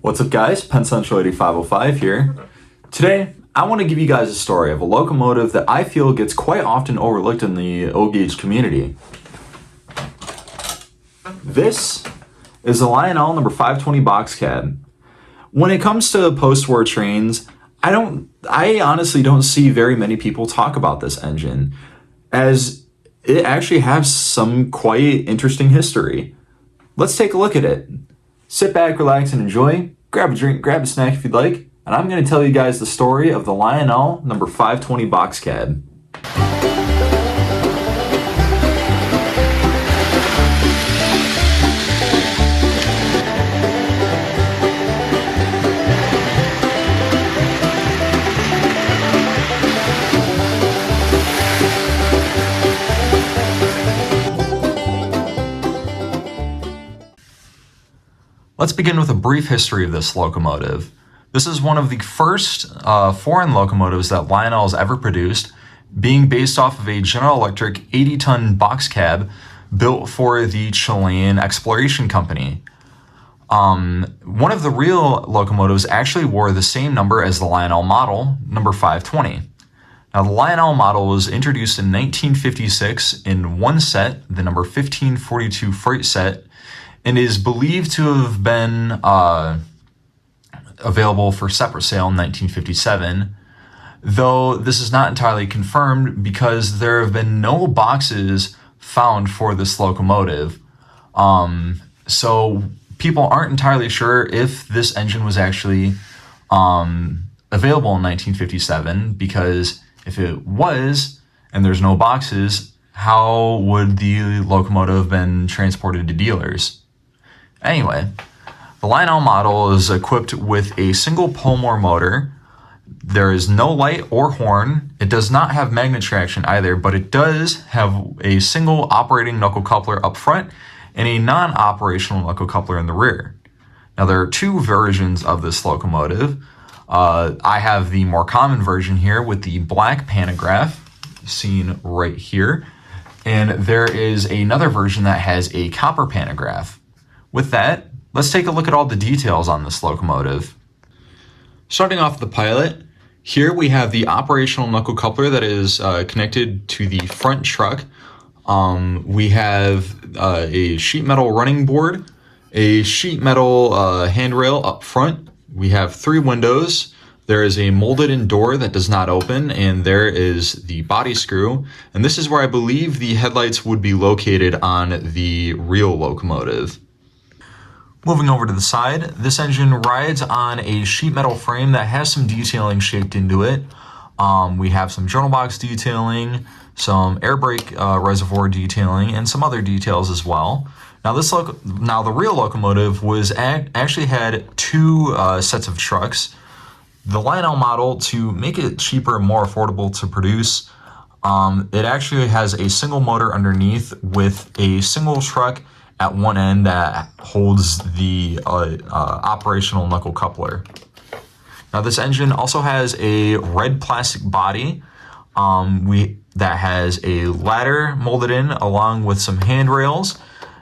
What's up, guys? Pensential8505 here. Today, I want to give you guys a story of a locomotive that I feel gets quite often overlooked in the O-gauge community. This is the Lionel number 520 Boxcab. When it comes to post-war trains, I honestly don't see very many people talk about this engine, as it actually has some quite interesting history. Let's take a look at it. Sit back, relax, and enjoy. Grab a drink, grab a snack if you'd like, and I'm going to tell you guys the story of the Lionel number 520 Boxcab. Let's begin with a brief history of this locomotive. This is one of the first foreign locomotives that Lionel has ever produced, being based off of a General Electric 80-ton box cab built for the Chilean Exploration Company. One of the real locomotives actually wore the same number as the Lionel model, number 520. Now, the Lionel model was introduced in 1956 in one set, the number 1542 freight set, and is believed to have been available for separate sale in 1957, though this is not entirely confirmed because there have been no boxes found for this locomotive. So people aren't entirely sure if this engine was actually available in 1957, because if it was and there's no boxes, how would the locomotive have been transported to dealers? Anyway, the Lionel model is equipped with a single Pullmore motor. There is no light or horn. It does not have magnet traction either, but it does have a single operating knuckle coupler up front and a non-operational knuckle coupler in the rear. Now, there are two versions of this locomotive. I have the more common version here with the black pantograph, seen right here, and there is another version that has a copper pantograph. With that, let's take a look at all the details on this locomotive. Starting off the pilot, here we have the operational knuckle coupler that is connected to the front truck. We have a sheet metal running board, a sheet metal handrail up front. We have three windows. There is a molded-in door that does not open, and there is the body screw. And this is where I believe the headlights would be located on the real locomotive. Moving over to the side, this engine rides on a sheet metal frame that has some detailing shaped into it. We have some journal box detailing, some air brake reservoir detailing, and some other details as well. Now, the real locomotive was actually had two sets of trucks. The Lionel model, to make it cheaper and more affordable to produce, it actually has a single motor underneath with a single truck at one end that holds the operational knuckle coupler. Now, this engine also has a red plastic body that has a ladder molded in along with some handrails,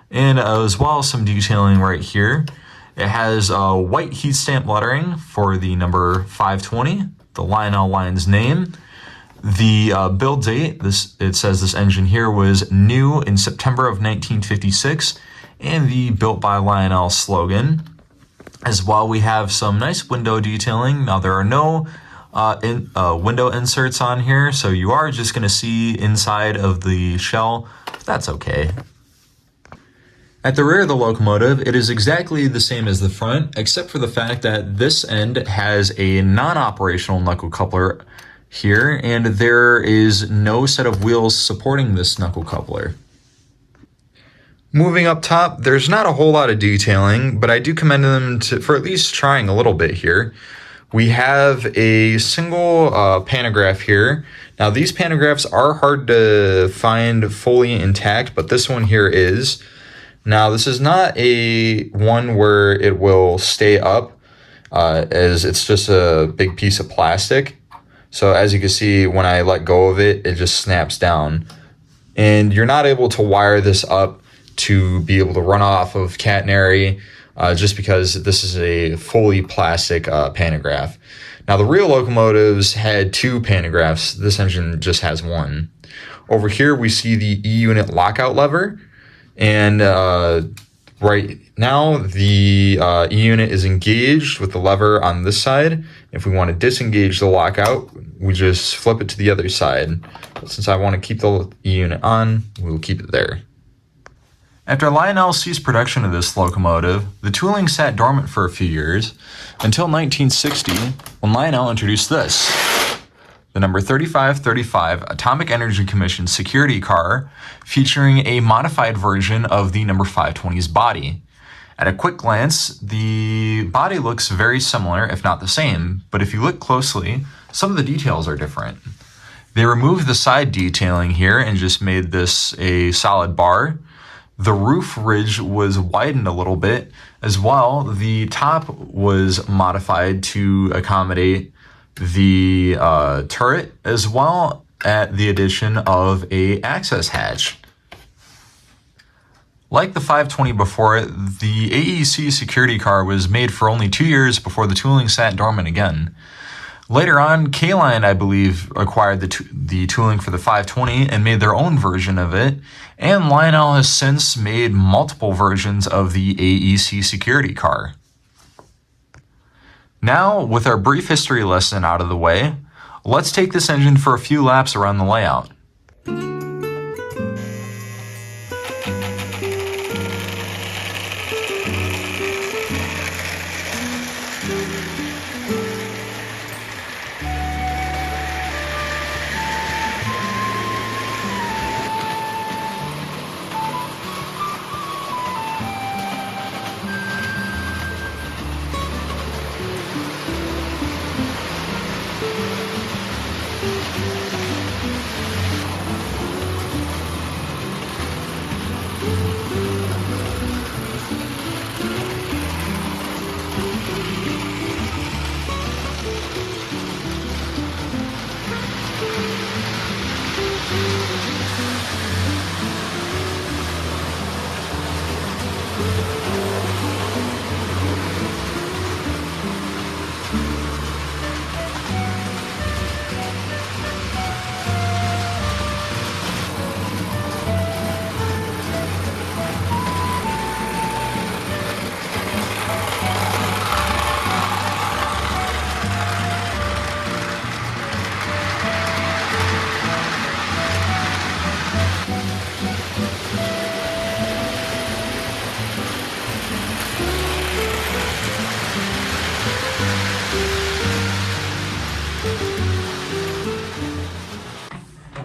and as well as some detailing right here. It has white heat stamp lettering for the number 520, the Lionel line's name. The build date, it says this engine here was new in September of 1956, and the Built by Lionel slogan. As well, we have some nice window detailing. Now, there are no window inserts on here, so you are just going to see inside of the shell. That's okay. At the rear of the locomotive, it is exactly the same as the front, except for the fact that this end has a non-operational knuckle coupler here, and there is no set of wheels supporting this knuckle coupler. Moving up top, there's not a whole lot of detailing, but I do commend them for at least trying a little bit here. We have a single pantograph here. Now, these pantographs are hard to find fully intact, but this one here is. Now, this is not a one where it will stay up, as it's just a big piece of plastic. So as you can see, when I let go of it, it just snaps down. And you're not able to wire this up to be able to run off of catenary just because this is a fully plastic pantograph. Now, the real locomotives had 2 pantographs. This engine just has 1. Over here, we see the E-unit lockout lever, and right now, the E-unit is engaged with the lever on this side. If we want to disengage the lockout, we just flip it to the other side. But since I want to keep the E-unit on, we will keep it there. After Lionel ceased production of this locomotive, the tooling sat dormant for a few years, until 1960, when Lionel introduced this, the number 3535 Atomic Energy Commission security car, featuring a modified version of the number 520's body. At a quick glance, the body looks very similar, if not the same, but if you look closely, some of the details are different. They removed the side detailing here and just made this a solid bar. The roof ridge was widened a little bit. As well, the top was modified to accommodate the turret, as well at the addition of a access hatch. Like the 520 before it, the AEC security car was made for only 2 years before the tooling sat dormant again. Later on, K-Line, I believe, acquired the tooling for the 520 and made their own version of it, and Lionel has since made multiple versions of the AEC security car. Now, with our brief history lesson out of the way, let's take this engine for a few laps around the layout.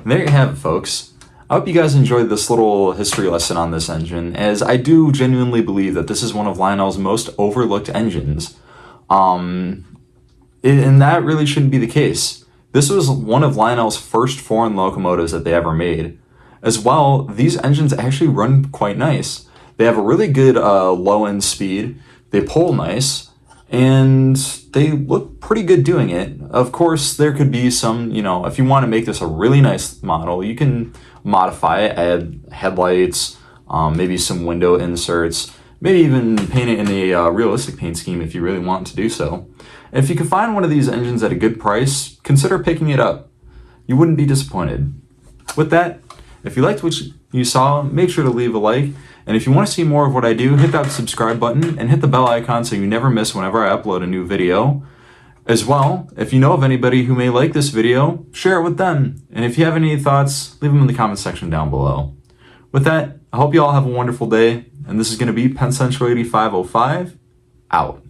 There you have it, folks. I hope you guys enjoyed this little history lesson on this engine, as I do genuinely believe that this is one of Lionel's most overlooked engines. And that really shouldn't be the case. This was one of Lionel's first foreign locomotives that they ever made. As well, these engines actually run quite nice. They have a really good low-end speed, they pull nice, and they look pretty good doing it. Of course, there could be some, if you want to make this a really nice model, you can modify it, add headlights, maybe some window inserts, maybe even paint it in a realistic paint scheme if you really want to do so. And if you can find one of these engines at a good price, consider picking it up. You wouldn't be disappointed. With that, if you liked what you saw, make sure to leave a like. And if you want to see more of what I do, hit that subscribe button and hit the bell icon so you never miss whenever I upload a new video. As well, if you know of anybody who may like this video, share it with them. And if you have any thoughts, leave them in the comment section down below. With that, I hope you all have a wonderful day. And this is going to be Penn Central 8505, out.